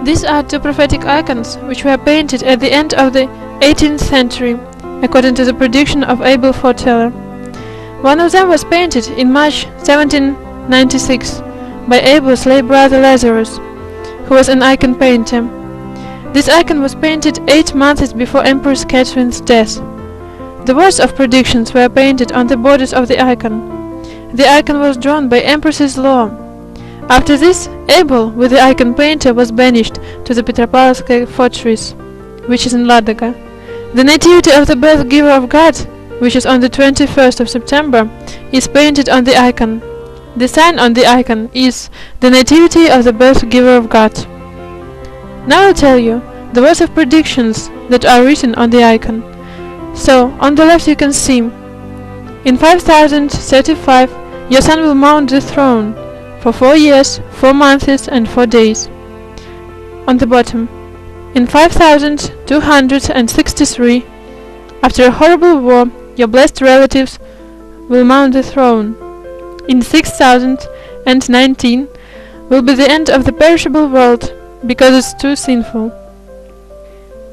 These are two prophetic icons which were painted at the end of the 18th century, according to the prediction of able foreteller. One of them was painted in March 1796 by Abel's lay brother Lazarus, who was an icon painter. This icon was painted 8 months before Empress Catherine's death. The words of predictions were painted on the borders of the icon. The icon was drawn by Empress's law. After this, Abel, with the icon painter, was banished to the Petropavlovsk fortress, which is in Ladoga. The nativity of the birth giver of God, which is on the 21st of September, is painted on the icon. The sign on the icon is the nativity of the birth giver of God. Now I'll tell you the words of predictions that are written on the icon. So, on the left you can see, in 5035 your son will mount the throne, for 4 years, 4 months and 4 days. On the bottom, in 5263, after a horrible war, your blessed relatives will mount the throne. In 6019 will be the end of the perishable world, because it's too sinful.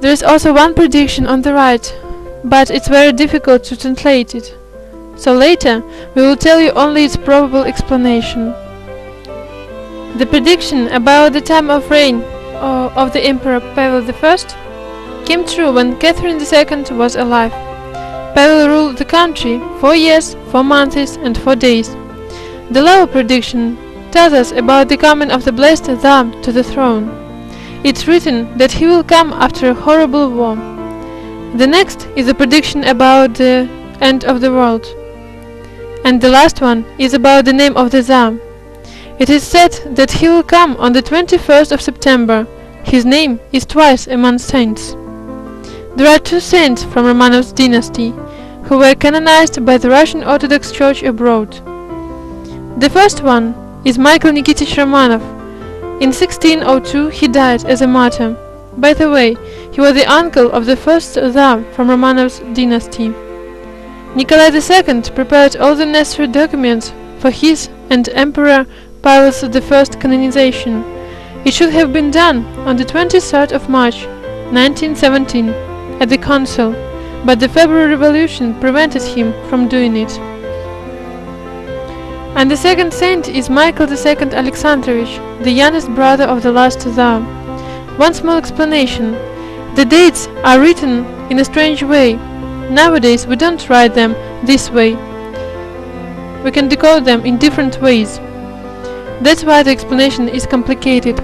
There is also one prediction on the right, but it's very difficult to translate it. So later we will tell you only its probable explanation. The prediction about the time of reign of the Emperor Pavel I came true when Catherine II was alive. Pavel ruled the country 4 years, 4 months and 4 days. The lower prediction tells us about the coming of the blessed Tsar to the throne. It's written that he will come after a horrible war. The next is a prediction about the end of the world. And the last one is about the name of the Tsar. It is said that he will come on the 21st of September. His name is twice among saints. There are 2 saints from Romanov's dynasty, who were canonized by the Russian Orthodox Church abroad. The first one is Michael Nikitich Romanov. In 1602 he died as a martyr. By the way, he was the uncle of the first Tsar from Romanov's dynasty. Nikolai II prepared all the necessary documents for his and Emperor Pavel I canonization. It should have been done on the 23rd of March 1917 at the council, but the February Revolution prevented him from doing it. And the second saint is Michael II Alexandrovich, the youngest brother of the last Tsar. One small explanation. The dates are written in a strange way. Nowadays we don't write them this way. We can decode them in different ways. That's why the explanation is complicated.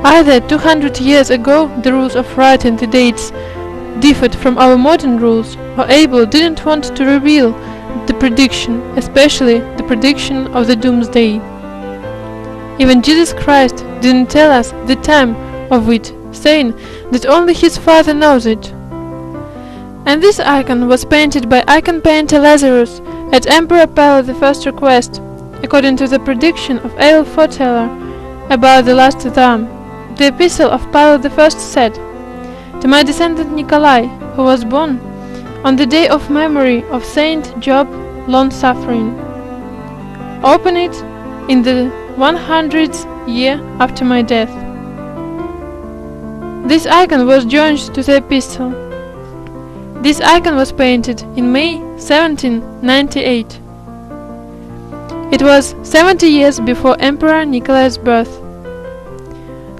Either 200 years ago the rules of writing the dates differed from our modern rules, or Abel didn't want to reveal the prediction, especially the prediction of the doomsday. Even Jesus Christ didn't tell us the time of it, saying that only his Father knows it. And this icon was painted by icon painter Lazarus at Emperor Pavel I's request, according to the prediction of Abel foreteller about the last Tsar. The epistle of Pavel I said, "To my descendant Nikolai, who was born on the day of memory of Saint Job long-suffering. Open it in the 100th year after my death." This icon was joined to the epistle. This icon was painted in May 1798. It was 70 years before Emperor Nikolai's birth.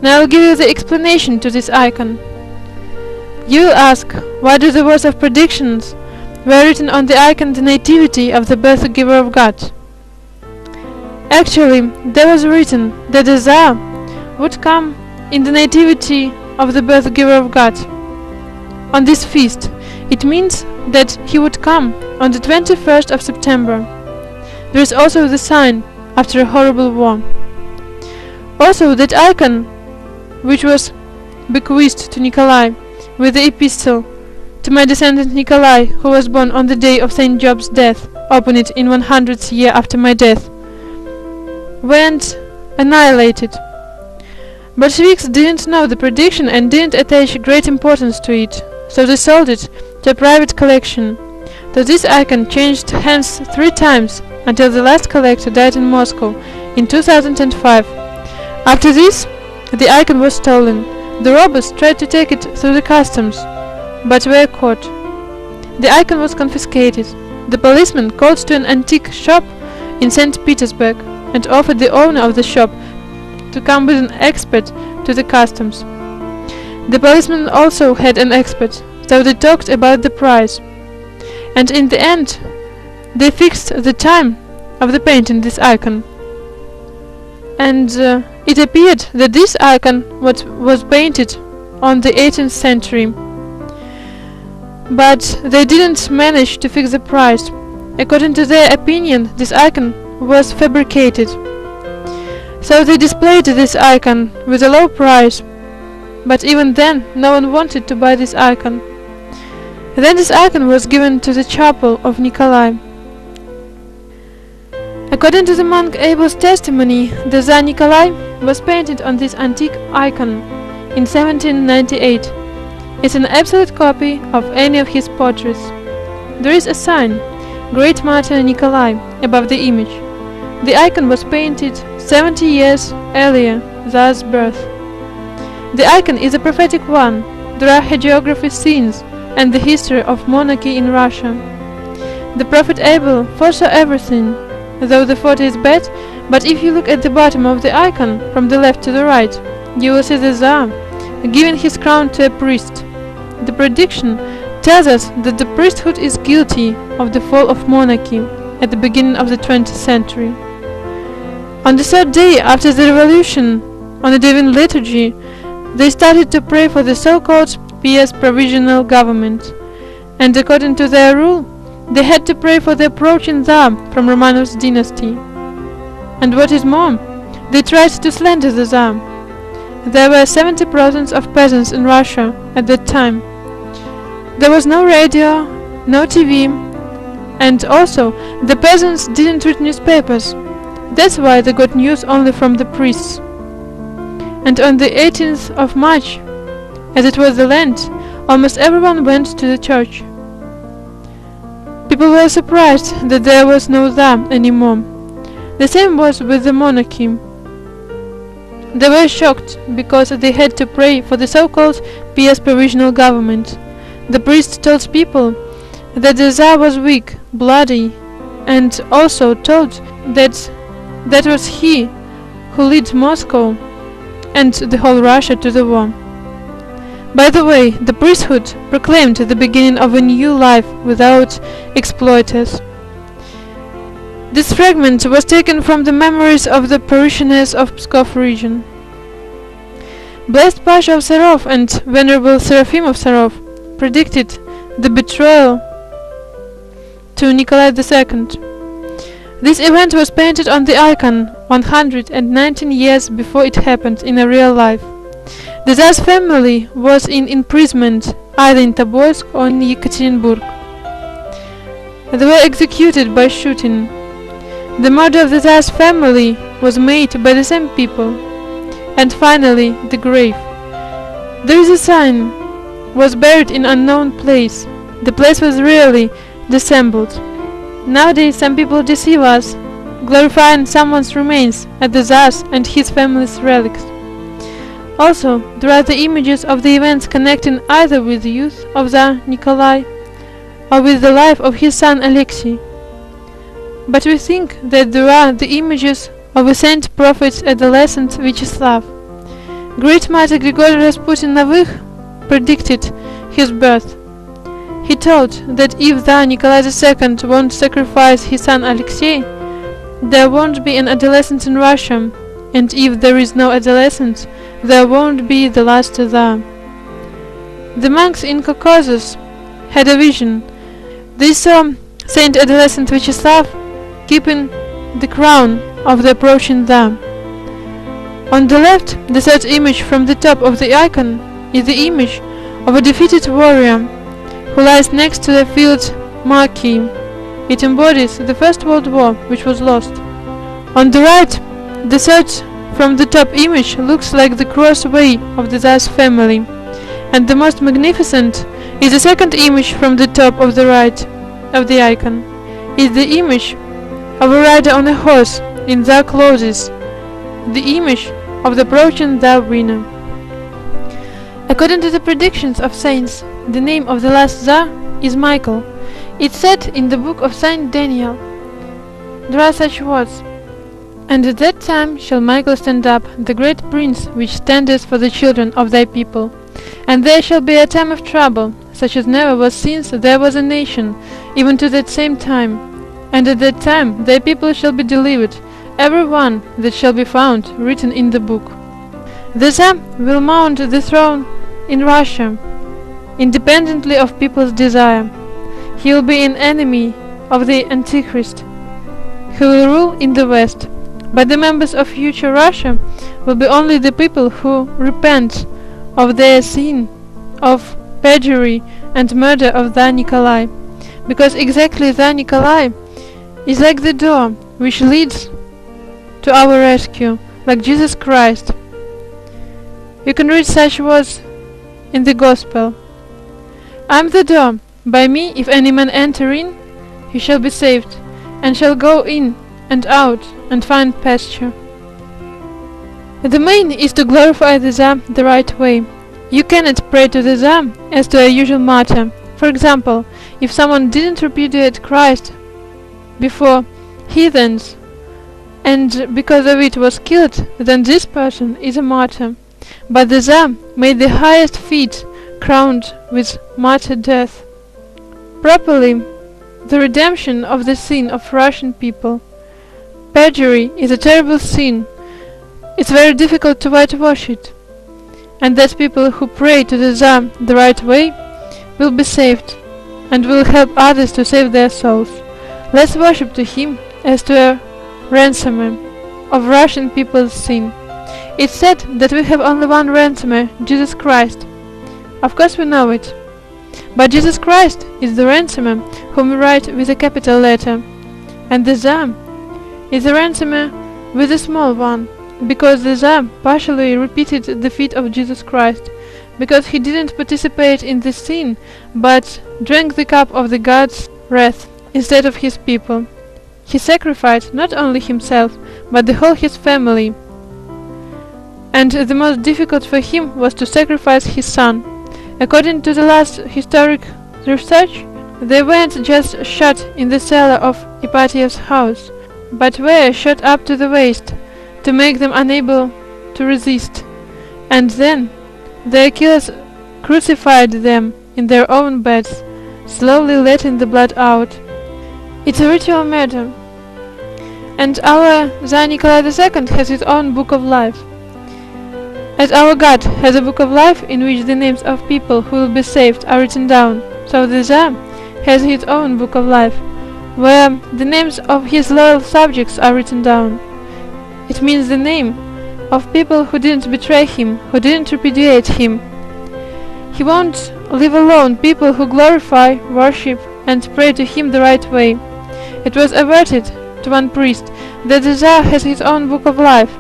Now I'll give you the explanation to this icon. You will ask, why do the words of predictions were written on the icon the nativity of the birth giver of God? Actually, there was written that the Tsar would come in the nativity of the birth giver of God. On this feast, it means that he would come on the 21st of September. There is also the sign after a horrible war. Also that icon, which was bequeathed to Nikolai with the epistle, "To my descendant Nikolai, who was born on the day of Saint Job's death, open it in 100th year after my death," went annihilated. Bolsheviks didn't know the prediction and didn't attach great importance to it, so they sold it to a private collection. So this icon changed hands 3 times until the last collector died in Moscow in 2005. After this, The icon was stolen. The robbers tried to take it through the customs, but were caught. The icon was confiscated. The policeman called to an antique shop in St. Petersburg and offered the owner of the shop to come with an expert to the customs. The policeman also had an expert, so they talked about the price, and in the end they fixed the time of the painting this icon. And it appeared that this icon was painted on the 18th century. But they didn't manage to fix the price. According to their opinion, this icon was fabricated. So they displayed this icon with a low price, but even then no one wanted to buy this icon. Then this icon was given to the chapel of Nikolai. According to the monk Abel's testimony, the Tsar Nikolai was painted on this antique icon in 1798. It's an absolute copy of any of his portraits. There is a sign, Great Martyr Nikolai, above the image. The icon was painted 70 years earlier, Tsar's birth. The icon is a prophetic one. There are hagiography scenes and the history of monarchy in Russia. The prophet Abel foresaw everything, though the photo is bad, but if you look at the bottom of the icon from the left to the right, you will see the Tsar giving his crown to a priest. The prediction tells us that the priesthood is guilty of the fall of monarchy at the beginning of the 20th century. On the third day after the revolution, on the Divine Liturgy, they started to pray for the so-called PS provisional government, and according to their rule, they had to pray for the approaching Tsar from Romanov's dynasty. And what is more, they tried to slander the Tsar. There were 70% of peasants in Russia at that time. There was no radio, no TV, and also the peasants didn't read newspapers. That's why they got news only from the priests. And on the 18th of March, as it was the Lent, almost everyone went to the church. People were surprised that there was no Tsar anymore. The same was with the monarchy. They were shocked because they had to pray for the so-called PS provisional government. The priest told people that the Tsar was weak, bloody, and also told that that was he who led Moscow and the whole Russia to the war. By the way, the priesthood proclaimed the beginning of a new life without exploiters. This fragment was taken from the memories of the parishioners of Pskov region. Blessed Pasha of Sarov and Venerable Seraphim of Sarov predicted the betrayal to Nikolai II. This event was painted on the icon 119 years before it happened in a real life. The Tsar's family was in imprisonment either in Tobolsk or in Yekaterinburg. They were executed by shooting. The murder of the Tsar's family was made by the same people. And finally, the grave. There is a sign, was buried in unknown place. The place was really dissembled. Nowadays some people deceive us, glorifying someone's remains at the Tsar's and his family's relics. Also, there are the images of the events connecting either with the youth of Tsar Nikolai or with the life of his son Alexei. But we think that there are the images of a saint prophet's adolescent Vyacheslav. Great martyr Grigory Rasputin Novых predicted his birth. He told that if Tsar Nikolai II won't sacrifice his son Alexei, there won't be an adolescent in Russia, and if there is no adolescent, there won't be the last Tsar. The monks in Caucasus had a vision. They saw Saint Adolescent Vyacheslav keeping the crown of the approaching Tsar. On the left, the third image from the top of the icon is the image of a defeated warrior who lies next to the field marquee. It embodies the First World War, which was lost. On the right, the third from the top image looks like the crossway of the Tsar's family, and the most magnificent is the second image from the top of the right of the icon. Is the image of a rider on a horse in Tsar clothes. The image of the approaching the winner. According to the predictions of saints, the name of the last Tsar is Michael. It's said in the book of Saint Daniel. There are such words: "And at that time shall Michael stand up, the great prince which standeth for the children of thy people. And there shall be a time of trouble, such as never was since there was a nation, even to that same time. And at that time thy people shall be delivered, every one that shall be found written in the book." The Tsar will mount the throne in Russia, independently of people's desire. He will be an enemy of the Antichrist, who will rule in the West. But the members of future Russia will be only the people who repent of their sin of perjury and murder of Tsar Nikolai, because exactly Tsar Nikolai is like the door which leads to our rescue, like Jesus Christ. You can read such words in the Gospel: "I am the door. By me if any man enter in, he shall be saved, and shall go in and out, and find pasture." The main is to glorify the Tsar the right way. You cannot pray to the Tsar as to a usual matter. For example, if someone didn't repudiate Christ before heathens, and because of it was killed, then this person is a martyr. But the Tsar made the highest feat crowned with martyr death. Properly, the redemption of the sin of Russian people. Perjury is a terrible sin. It's very difficult to whitewash it. And that people who pray to the Tsar the right way will be saved, and will help others to save their souls. Let's worship to him as to a ransomer of Russian people's sin. It's said that we have only one ransomer, Jesus Christ. Of course we know it. But Jesus Christ is the ransomer whom we write with a capital letter, and the Tsar is the ransomer with a small one, because the Tsar partially repeated the feat of Jesus Christ, because he didn't participate in the sin, but drank the cup of the God's wrath instead of his people. He sacrificed not only himself, but the whole his family, and the most difficult for him was to sacrifice his son. According to the last historic research, they weren't just shot in the cellar of Hypatia's house, but were shot up to the waist to make them unable to resist, and then their killers crucified them in their own beds, slowly letting the blood out. It's a ritual murder, and our Tsar Nicholas II has his own book of life. As our God has a book of life in which the names of people who will be saved are written down, so the Tsar has his own book of life, where the names of his loyal subjects are written down. It means the name of people who didn't betray him, who didn't repudiate him. He won't leave alone people who glorify, worship, and pray to him the right way. It was averted to one priest that the Tsar has his own book of life,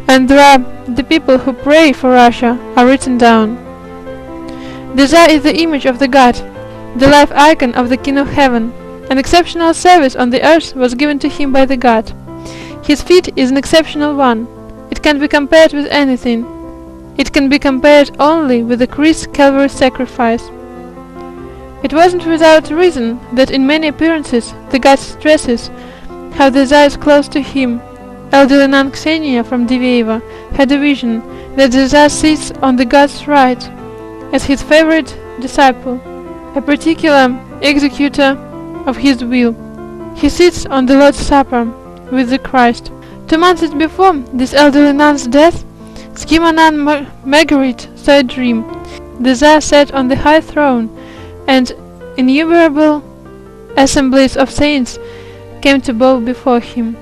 and there are the people who pray for Russia are written down. The Tsar is the image of the God, the life icon of the King of Heaven. An exceptional service on the earth was given to him by the God. His feat is an exceptional one. It can be compared with anything. It can be compared only with the Christ Calvary sacrifice. It wasn't without reason that in many appearances the God stresses how the Tsar is close to him. Elderly nun Ksenia from Diveeva had a vision that the Tsar sits on the God's right as his favorite disciple, a particular executor of his will. He sits on the Lord's Supper with the Christ. 2 months before this elderly nun's death, Schema nun Margaret saw a dream. The Tsar sat on the high throne, and innumerable assemblies of saints came to bow before him.